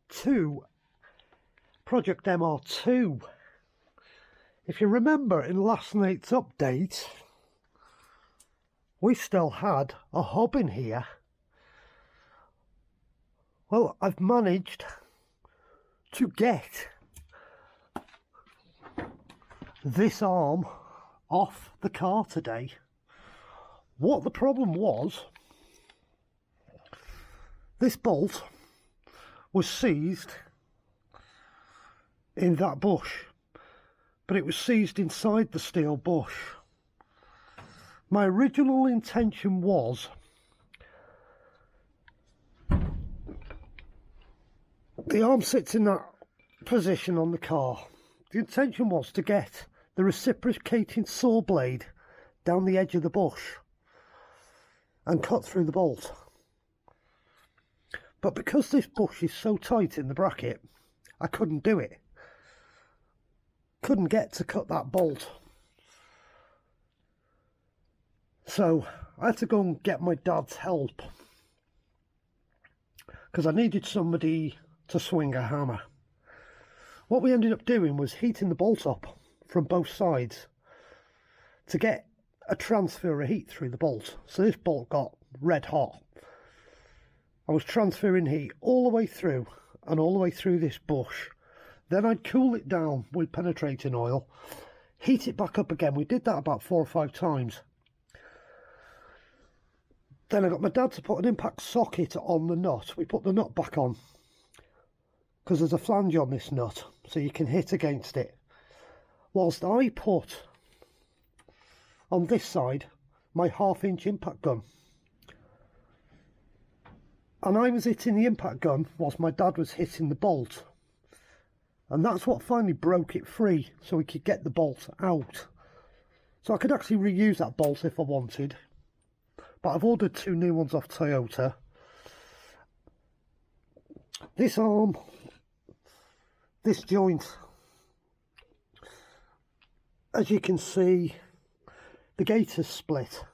to Project MR2. If you remember in last night's update, we still had a hub in here. Well, I've managed to get this arm off the car today. What the problem was, this bolt was seized in that bush, but it was seized inside the steel bush. My original intention was the arm sits in that position on the car. The intention was to get the reciprocating saw blade down the edge of the bush and cut through the bolt. But because this bush is so tight in the bracket, I couldn't do it. Couldn't get to cut that bolt. So I had to go and get my dad's help, because I needed somebody to swing a hammer. What we ended up doing was heating the bolt up from both sides to get a transfer of heat through the bolt. So this bolt got red hot. I was transferring heat all the way through and all the way through this bush. Then I'd cool it down with penetrating oil, heat it back up again. We did that about 4 or 5 times. Then I got my dad to put an impact socket on the nut. We put the nut back on because there's a flange on this nut, so you can hit against it. Whilst I put on this side my 1/2 inch impact gun. And I was hitting the impact gun whilst my dad was hitting the bolt. And that's what finally broke it free, so we could get the bolt out. So I could actually reuse that bolt if I wanted. But I've ordered 2 new ones off Toyota. This arm, this joint, as you can see, the gate is split.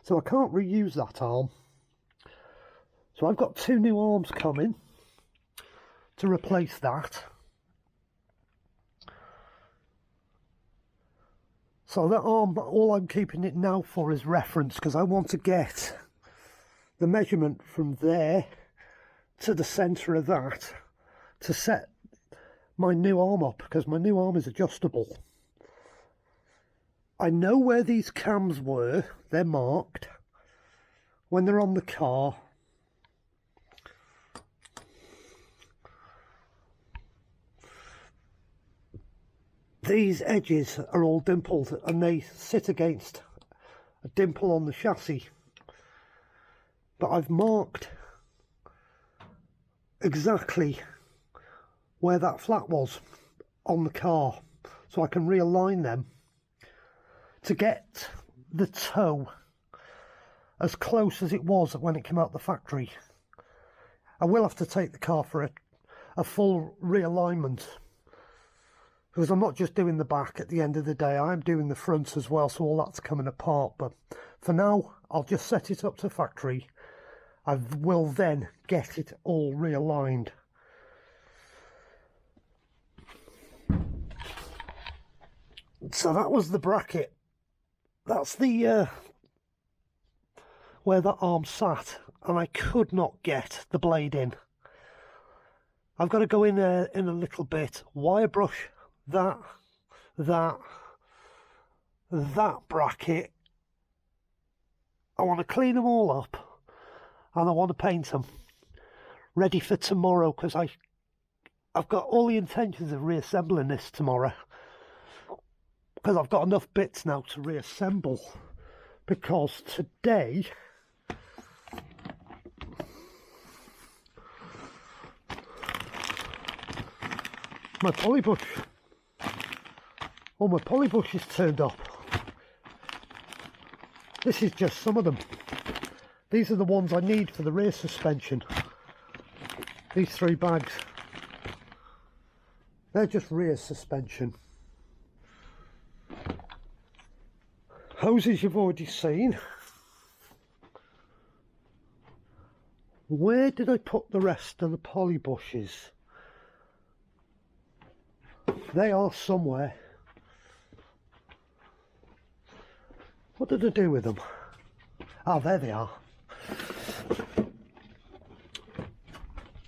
So I can't reuse that arm. So I've got 2 new arms coming to replace that. So that arm, all I'm keeping it now for is reference, because I want to get the measurement from there to the centre of that to set my new arm up, because my new arm is adjustable. I know where these cams were, they're marked when they're on the car. These edges are all dimpled and they sit against a dimple on the chassis. But I've marked exactly where that flat was on the car, so I can realign them to get the toe as close as it was when it came out the factory. I will have to take the car for a full realignment, because I'm not just doing the back at the end of the day, I'm doing the front as well, so all that's coming apart. But for now, I'll just set it up to factory. I will then get it all realigned. So that was the bracket. That's the where that arm sat, and I could not get the blade in. I've got to go in there in a little bit, wire brush that bracket. I want to clean them all up and I want to paint them ready for tomorrow, because I've got all the intentions of reassembling this tomorrow, because I've got enough bits now to reassemble. Because today my polybush, my polybush is turned up. This is just some of them. These are the ones I need for the rear suspension. These 3 bags, they're just rear suspension. Hoses you've already seen. Where did I put the rest of the poly bushes? They are somewhere. What did I do with them? Oh, there they are.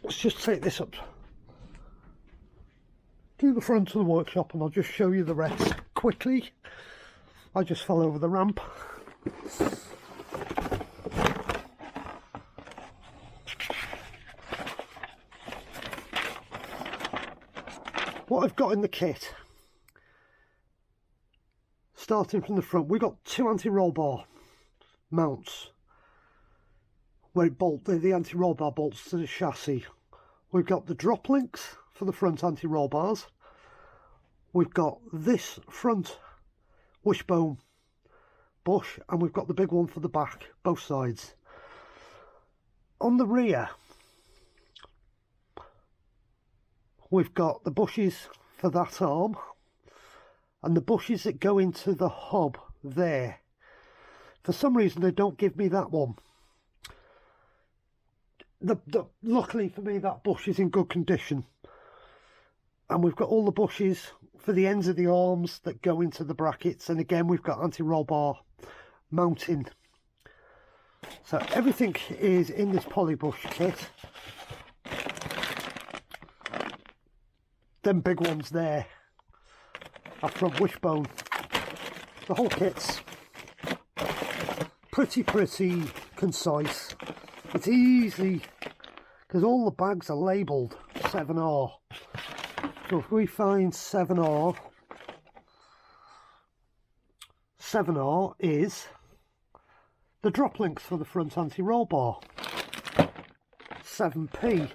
Let's just take this up to the front of the workshop and I'll just show you the rest quickly. I just fell over the ramp. What I've got in the kit, starting from the front, we've got two anti-roll bar mounts where it the anti-roll bar bolts to the chassis. We've got the drop links for the front anti-roll bars. We've got this front wishbone bush and we've got the big one for the back, both sides. On the rear we've got the bushes for that arm and the bushes that go into the hub there. For some reason they don't give me that one. Luckily for me that bush is in good condition, and we've got all the bushes for the ends of the arms that go into the brackets, and again we've got anti-roll bar mounting. So everything is in this polybush kit. Them big ones there are from Wishbone. The whole kit's pretty concise. It's easy because all the bags are labelled 7R. So if we find 7R, 7R is the drop links for the front anti-roll bar. 7P,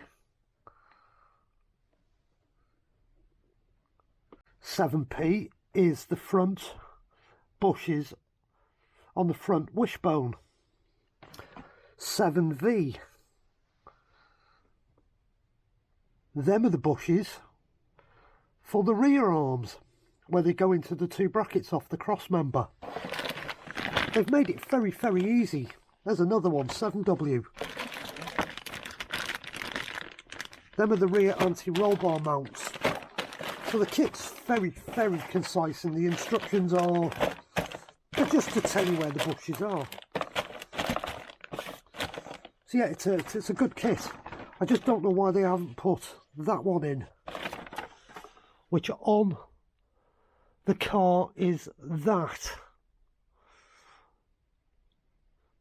7P is the front bushes on the front wishbone. 7V, them are the bushes for the rear arms where they go into the two brackets off the cross member. They've made it very easy. There's another one, 7W. Them are the rear anti-roll bar mounts. So the kit's very concise and the instructions are just to tell you where the bushes are. So yeah, it's a good kit. I just don't know why they haven't put that one in, which on the car is that.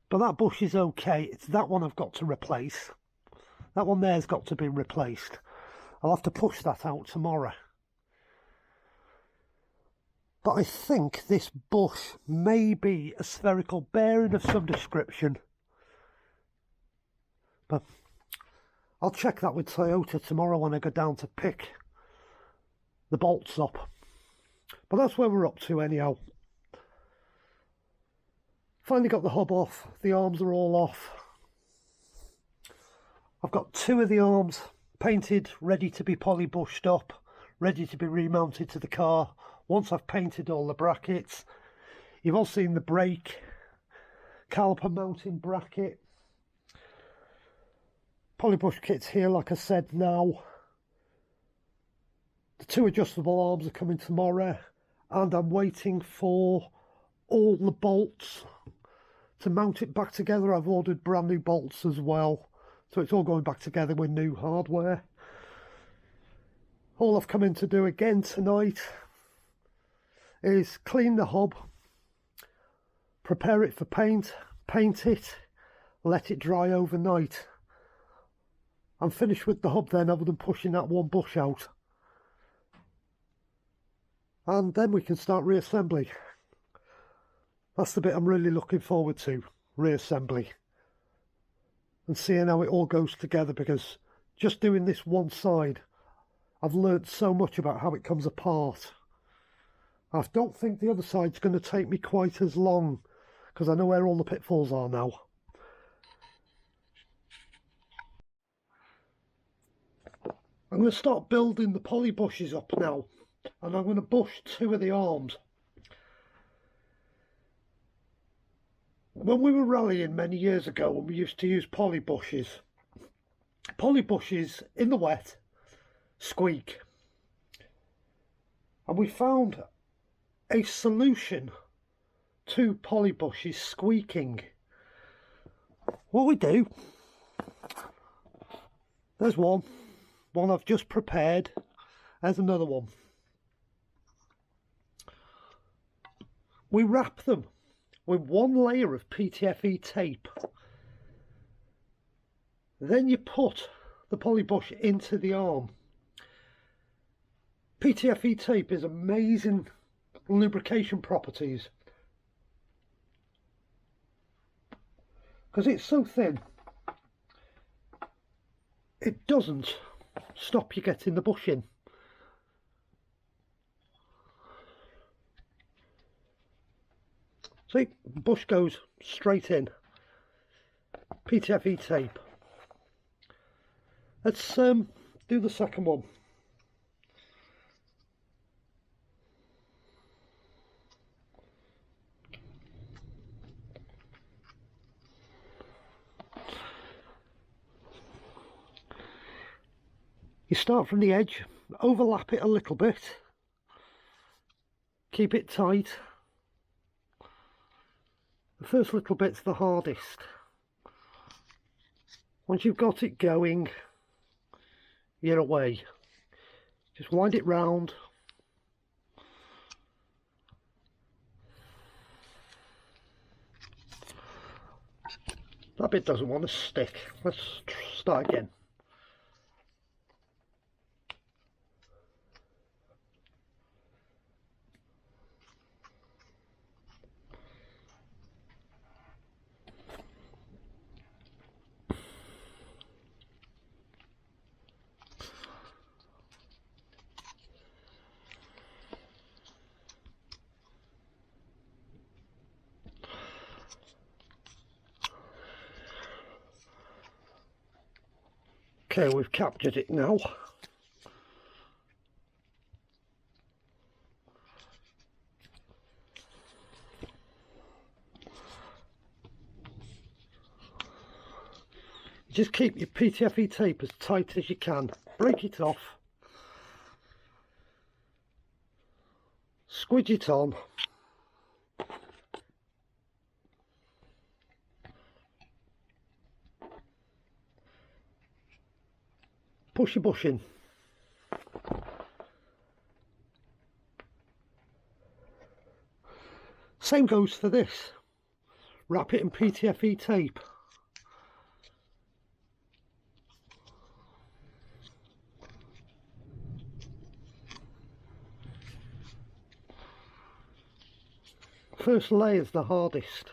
But that bush is okay. It's that one I've got to replace. That one there's got to be replaced. I'll have to push that out tomorrow. But I think this bush may be a spherical bearing of some description. But I'll check that with Toyota tomorrow when I go down to pick the bolts up. But that's where we're up to anyhow. Finally got the hub off. The arms are all off. I've got two of the arms painted, ready to be polybushed up, ready to be remounted to the car. Once I've painted all the brackets. You've all seen the brake caliper mounting bracket. Polybush kit's here, like I said now. The two adjustable arms are coming tomorrow, and I'm waiting for all the bolts to mount it back together. I've ordered brand new bolts as well, so it's all going back together with new hardware. All I've come in to do again tonight is clean the hub, prepare it for paint, paint it, let it dry overnight. I'm finished with the hub then, other than pushing that one bush out. And then we can start reassembly. That's the bit I'm really looking forward to, reassembly. And seeing how it all goes together, because just doing this one side, I've learnt so much about how it comes apart. I don't think the other side's going to take me quite as long, because I know where all the pitfalls are now. I'm going to start building the poly bushes up now, and I'm going to bush two of the arms. When we were rallying many years ago, when we used to use poly bushes, Poly bushes in the wet squeak, and we found a solution to poly bushes squeaking. What we do, there's one I've just prepared, there's another one. We wrap them with one layer of PTFE tape, then you put the poly bush into the arm. PTFE tape is amazing lubrication properties because it's so thin, it doesn't stop you getting the bush in. See, bush goes straight in. PTFE tape. Let's do the second one. You start from the edge, overlap it a little bit, keep it tight. The first little bit's the hardest. Once you've got it going, you're away. Just wind it round. That bit doesn't want to stick. Let's start again. Okay, we've captured it now. Just keep your PTFE tape as tight as you can. Break it off. Squidge it on. Push your bush in. Same goes for this. Wrap it in PTFE tape. First layer's the hardest.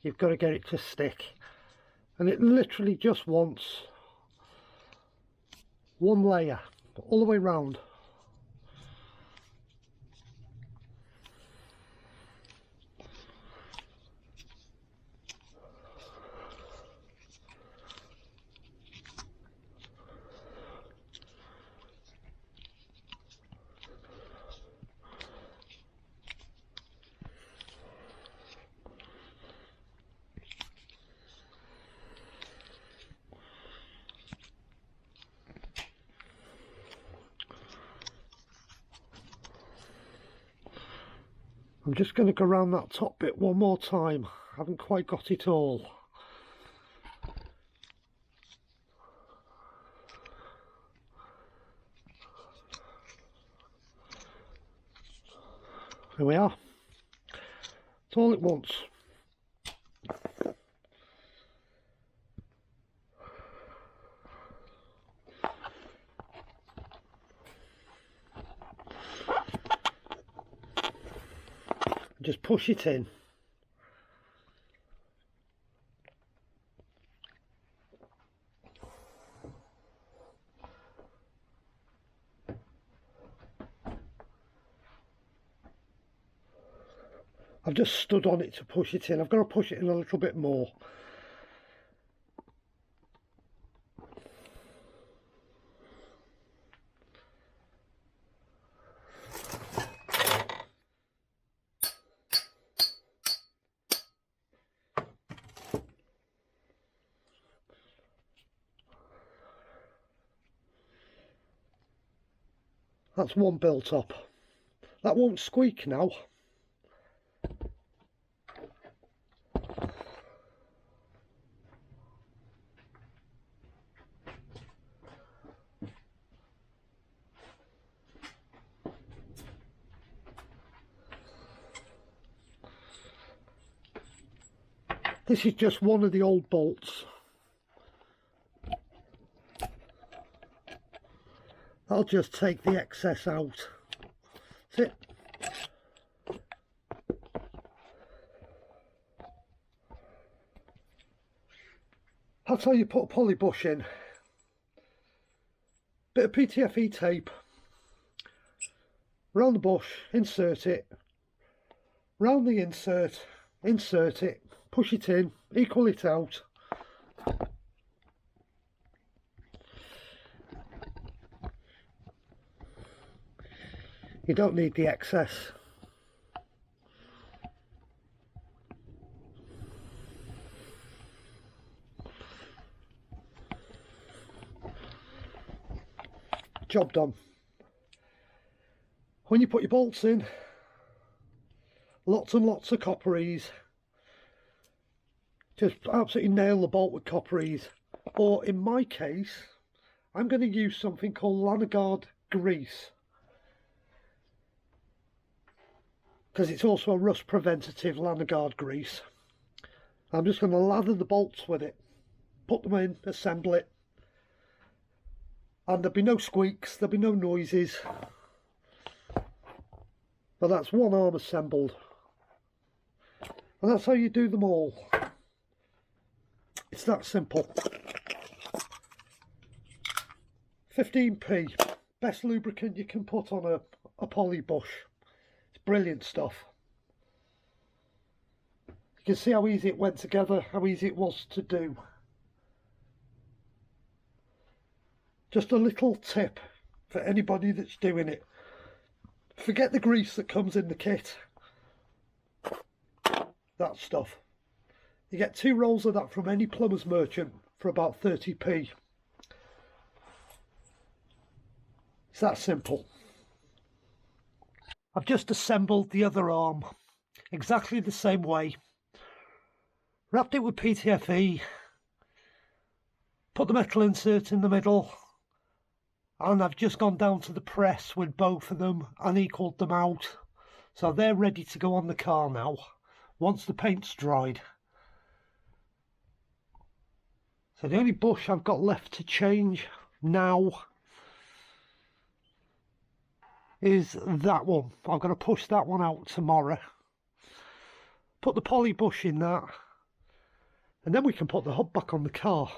You've got to get it to stick. And it literally just wants one layer all the way round. I'm just going to go around that top bit one more time. I haven't quite got it all. There we are. That's all it wants. Just push it in. I've just stood on it to push it in. I've got to push it in a little bit more. That's one built up. That won't squeak now. This is just one of the old bolts. I'll just take the excess out. That's it. That's how you put a poly bush in. Bit of PTFE tape round the bush, insert it, round the insert, insert it, push it in, equal it out. You don't need the excess. Job done. When you put your bolts in, lots and lots of copperies. Just absolutely nail the bolt with copperies. Or in my case, I'm going to use something called Lanagard grease, because it's also a rust preventative Lanagard grease. I'm just going to lather the bolts with it, put them in, assemble it, and there'll be no squeaks, there'll be no noises. But that's one arm assembled, and that's how you do them all. It's that simple. 15p, best lubricant you can put on a poly bush. It's brilliant stuff. You can see how easy it went together, how easy it was to do. Just a little tip for anybody that's doing it. Forget the grease that comes in the kit. That stuff. You get 2 rolls of that from any plumber's merchant for about 30p. It's that simple. I've just assembled the other arm exactly the same way. Wrapped it with PTFE, put the metal insert in the middle, and I've just gone down to the press with both of them and equalled them out. So they're ready to go on the car now, once the paint's dried. So the only bush I've got left to change now is that one. I'm going to push that one out tomorrow. Put the poly bush in that, and then we can put the hub back on the car.